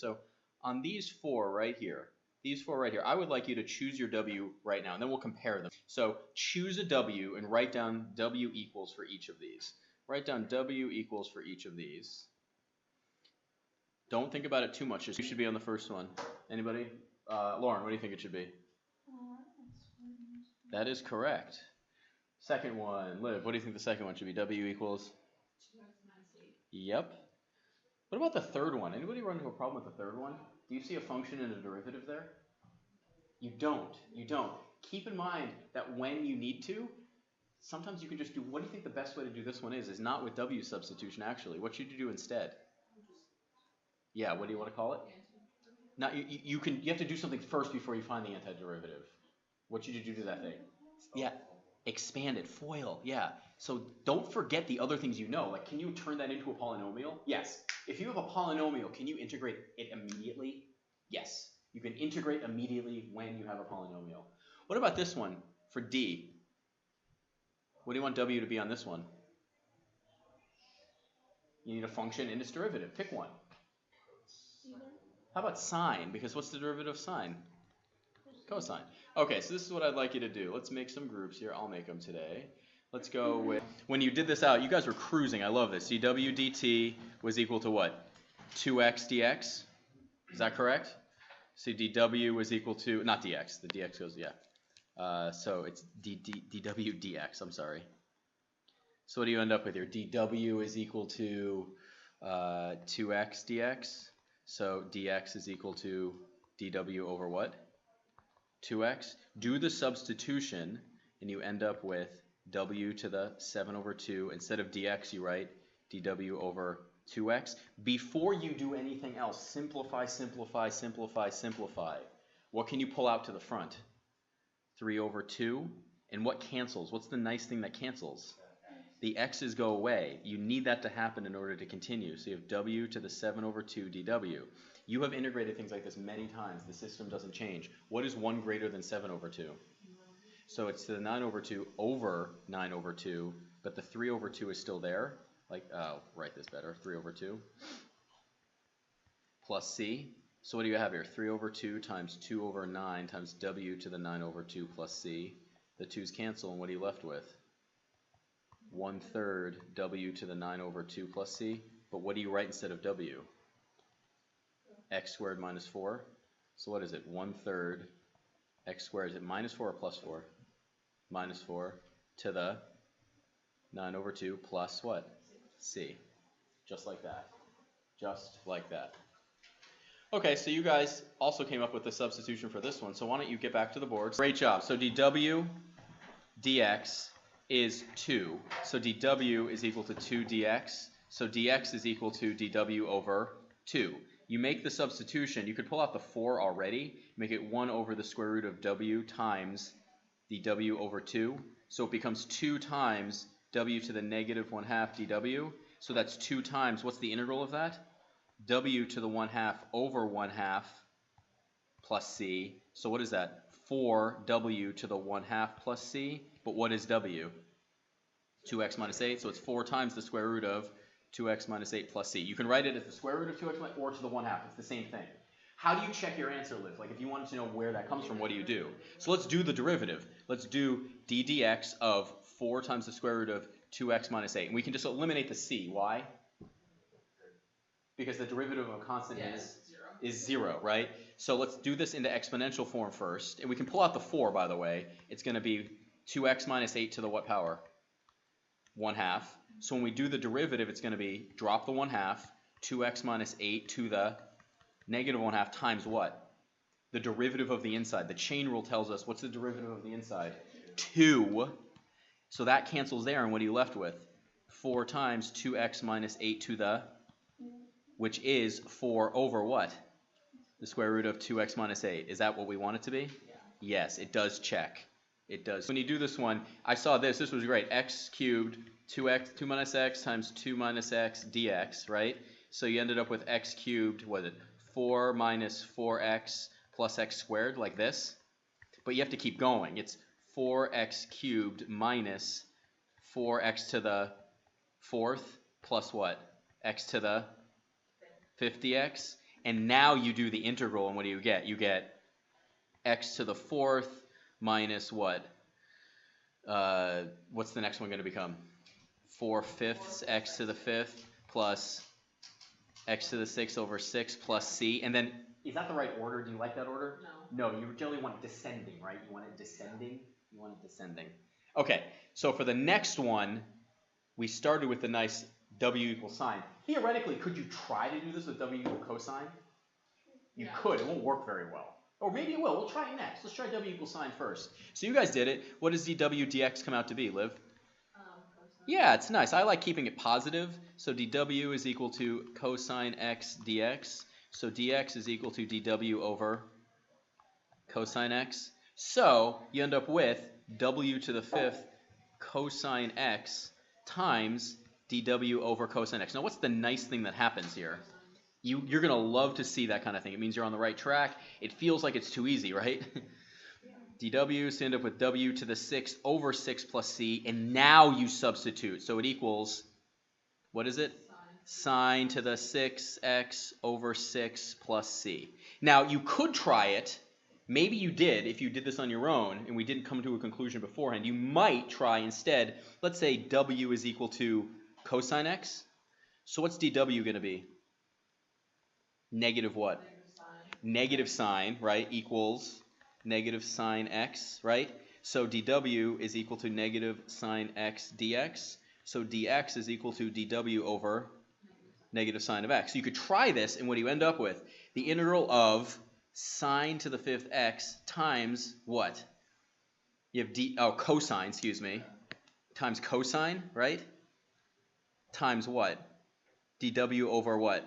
So on these four right here, I would like you to choose your W right now, and then we'll compare them. So choose a W and write down W equals for each of these. Write down W equals for each of these. Don't think about it too much. You should be on the first one. Anybody? Lauren, what do you think it should be? That is correct. Second one, Liv, what do you think the second one should be? W equals? 2x minus 8. Yep. What about the third one? Anybody run into a problem with the third one? Do you see a function and a derivative there? You don't. You don't. Keep in mind that when you need to, sometimes you can just do, what do you think the best way to do this one is? Is not with W substitution, actually. What should you do instead? Yeah, what do you want to call it? Now, you have to do something first before you find the antiderivative. What should you do to that thing? Yeah, expand it, FOIL, yeah. So don't forget the other things you know. Like, can you turn that into a polynomial? Yes. If you have a polynomial, can you integrate it immediately? Yes. You can integrate immediately when you have a polynomial. What about this one for D? What do you want W to be on this one? You need a function and its derivative. Pick one. How about sine? Because what's the derivative of sine? Cosine. Okay, so this is what I'd like you to do. Let's make some groups here. I'll make them today. Let's go with, when you did this out, you guys were cruising. I love this. dw dt was equal to what? 2x dx? Is that correct? So dw was equal to, not dx, the dx goes, yeah. So it's dw dx, I'm sorry. So what do you end up with here? dw is equal to 2x dx. So dx is equal to dw over what? 2x. Do the substitution, and you end up with w to the 7 over 2. Instead of dx, you write dw over 2x. Before you do anything else, simplify, simplify, simplify, simplify. What can you pull out to the front? 3 over 2. And what cancels? What's the nice thing that cancels? The x's go away. You need that to happen in order to continue. So you have w to the 7 over 2 dw. You have integrated things like this many times. The system doesn't change. What is 1 greater than 7 over 2? So it's to the 9 over 2 over 9 over 2, but the 3 over 2 is still there. Like, I'll write this better. 3 over 2 plus c. So what do you have here? 3 over 2 times 2 over 9 times w to the 9 over 2 plus c. The 2's cancel, and what are you left with? 1/3 w to the 9 over 2 plus c. But what do you write instead of w? X squared minus 4. So what is it? 1/3 x squared. Is it minus 4 or plus 4? Minus 4 to the 9 over 2 plus what? C. Just like that. Just like that. Okay, so you guys also came up with the substitution for this one. So why don't you get back to the board? Great job. So dw dx is 2. So dw is equal to 2 dx. So dx is equal to dw over 2. You make the substitution. You could pull out the 4 already. Make it 1 over the square root of w times the w over 2. So it becomes 2 times w to the negative 1/2 dw. So that's 2 times, what's the integral of that? W to the 1/2 over 1/2 plus c. So what is that? 4w to the 1/2 plus c. But what is w? 2x minus 8. So it's 4 times the square root of 2x minus 8 plus c. You can write it as the square root of 2x minus or to the 1/2. It's the same thing. How do you check your answer, Liv? Like if you wanted to know where that comes from, what do you do? So let's do the derivative. Let's do d dx of 4 times the square root of 2x minus 8. And we can just eliminate the c. Why? Because the derivative of a constant is 0, right? So let's do this into exponential form first. And we can pull out the 4, by the way. It's going to be 2x minus 8 to the what power? 1/2. So when we do the derivative, it's going to be drop the 1/2, 2x minus 8 to the negative 1/2 times what? The derivative of the inside. The chain rule tells us what's the derivative of the inside? 2. So that cancels there, and what are you left with? 4 times 2x minus 8 to the, which is 4 over what? The square root of 2x minus 8. Is that what we want it to be? Yeah. Yes, it does check. It does. When you do this one, I saw this. This was great. X cubed, 2 minus x times 2 minus x dx, right? So you ended up with x cubed, what is it? 4 minus 4x plus x squared, like this. But you have to keep going. It's 4x cubed minus 4x to the 4th plus what? X to the 50x. And now you do the integral, and what do you get? You get x to the fourth minus what? What's the next one going to become? 4/5 x to the fifth plus x to the 6 over 6 plus c. And then, is that the right order? Do you like that order? No. No, you generally want it descending, right? You want it descending? You want it descending. Okay, so for the next one, we started with the nice w equals sine. Theoretically, could you try to do this with w equal cosine? You could. It won't work very well. Or maybe it will. We'll try it next. Let's try w equals sine first. So you guys did it. What does dw dx come out to be, Liv? Yeah, it's nice. I like keeping it positive. So dw is equal to cosine x dx. So dx is equal to dw over cosine x. So you end up with w to the fifth cosine x times dw over cosine x. Now what's the nice thing that happens here? You're going to love to see that kind of thing. It means you're on the right track. It feels like it's too easy, right? dw, so you end up with w to the 6th over 6 plus c, and now you substitute. So it equals, what is it? Sine to the 6x over 6 plus c. Now, you could try it. Maybe you did if you did this on your own and we didn't come to a conclusion beforehand. You might try instead, let's say w is equal to cosine x. So what's dw going to be? Negative what? Negative sine, right, equals negative sine x, right? So dw is equal to negative sine x dx. So dx is equal to dw over negative sine of x. So you could try this, and what do you end up with? The integral of sine to the fifth x times what? You have cosine, excuse me, times cosine, right? Times what? dw over what?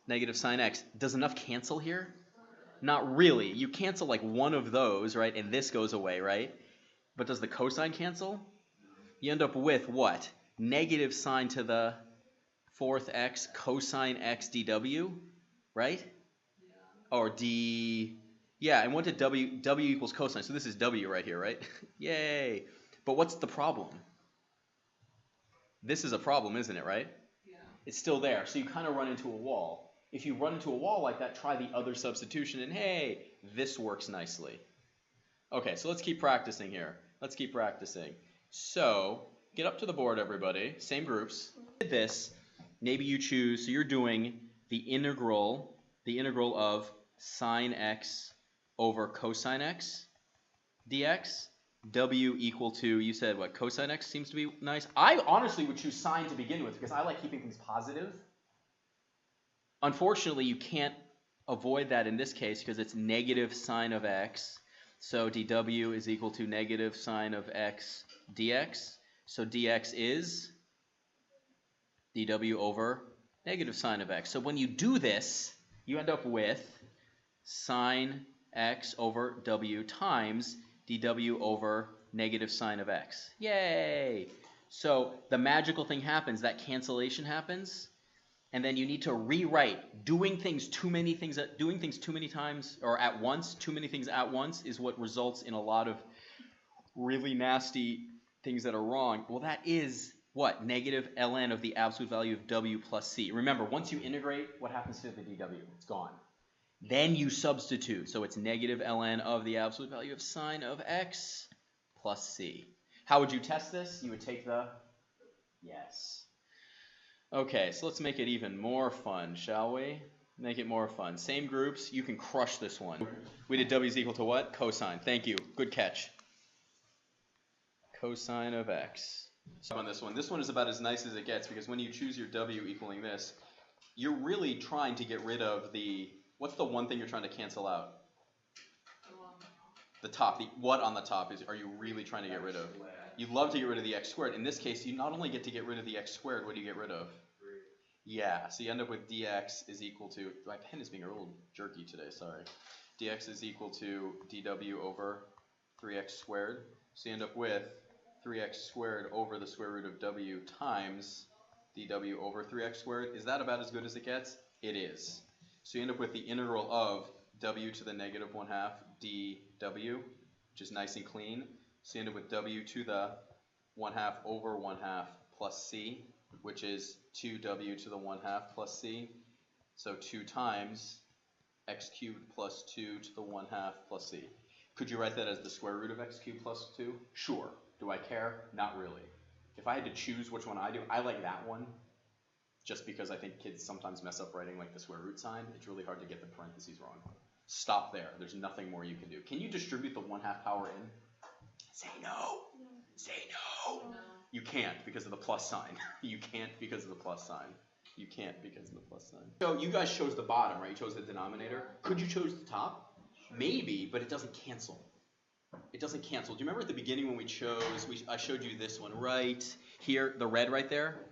Negative sine x. Does enough cancel here? Not really. You cancel like one of those, right? And this goes away, right? But does the cosine cancel? You end up with what? Negative sine to the fourth x cosine x dw, right? Or d... Yeah, and what did w equals cosine? So this is w right here, right? Yay! But what's the problem? This is a problem, isn't it, right? Yeah. It's still there, so you kind of run into a wall. If you run into a wall like that, try the other substitution, and hey, this works nicely. Okay, so let's keep practicing here. Let's keep practicing. So, get up to the board, everybody. Same groups. This, maybe you choose, so you're doing the integral of sine x over cosine x dx. W equal to, you said what, cosine x seems to be nice. I honestly would choose sine to begin with because I like keeping things positive. Unfortunately, you can't avoid that in this case because it's negative sine of x. So dw is equal to negative sine of x dx. So dx is dw over negative sine of x. So when you do this, you end up with sine x over w times dw over negative sine of x. Yay! So the magical thing happens, that cancellation happens. And then you need to rewrite. Doing things too many times or at once, too many things at once is what results in a lot of really nasty things that are wrong. Well, that is what? Negative ln of the absolute value of w plus c. Remember, once you integrate, what happens to the dw? It's gone. Then you substitute. So it's negative ln of the absolute value of sine of x plus c. How would you test this? You would take the... Yes. Okay, so let's make it even more fun, shall we? Make it more fun. Same groups, you can crush this one. We did w is equal to what? Cosine. Thank you. Good catch. Cosine of x. So on this one is about as nice as it gets because when you choose your w equaling this, you're really trying to get rid of the... What's the one thing you're trying to cancel out? The top. The what on the top are you really trying to get rid of? You'd love to get rid of the x squared. In this case, you not only get to get rid of the x squared, what do you get rid of? Yeah, so you end up with dx is equal to, my pen is being a little jerky today, sorry. Dx is equal to dw over 3x squared. So you end up with 3x squared over the square root of w times dw over 3x squared. Is that about as good as it gets? It is. So you end up with the integral of w to the negative 1/2 dw, which is nice and clean. So you end up with w to the 1/2 over 1/2 plus c, which is 2w to the 1/2 plus c. So 2 times x cubed plus 2 to the 1/2 plus c. Could you write that as the square root of x cubed plus 2? Sure. Do I care? Not really. If I had to choose which one I do, I like that one, just because I think kids sometimes mess up writing like the square root sign. It's really hard to get the parentheses wrong. Stop there. There's nothing more you can do. Can you distribute the 1/2 power in? Say no. Say no. You can't because of the plus sign. You can't because of the plus sign. You can't because of the plus sign. So you guys chose the bottom, right? You chose the denominator. Could you choose the top? Maybe, but it doesn't cancel. It doesn't cancel. Do you remember at the beginning when we chose, I showed you this one right here, the red right there?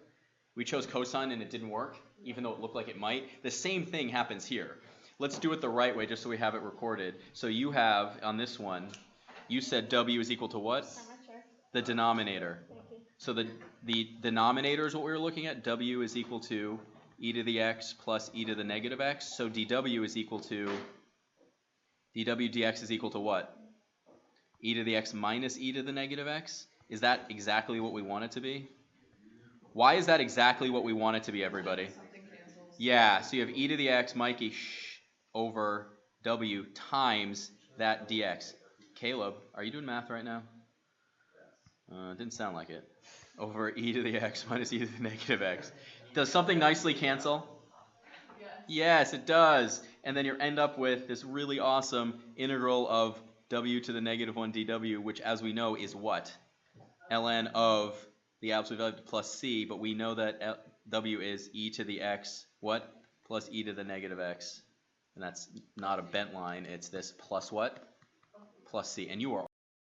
We chose cosine and it didn't work, even though it looked like it might. The same thing happens here. Let's do it the right way just so we have it recorded. So you have, on this one, you said w is equal to what? The denominator. So the denominator is what we were looking at. W is equal to e to the x plus e to the negative x. So dw is equal to, dw dx is equal to what? E to the x minus e to the negative x? Is that exactly what we want it to be? Why is that exactly what we want it to be, everybody? Yeah, so you have e to the x, Mikey, over w times that dx. Caleb, are you doing math right now? It didn't sound like it. Over e to the x minus e to the negative x. Does something nicely cancel? Yes, it does. And then you end up with this really awesome integral of w to the negative 1 dw, which as we know is what? ln of the absolute value plus c, but we know that w is e to the x, what? Plus e to the negative x. And that's not a bent line, it's this plus what? Plus c. And you are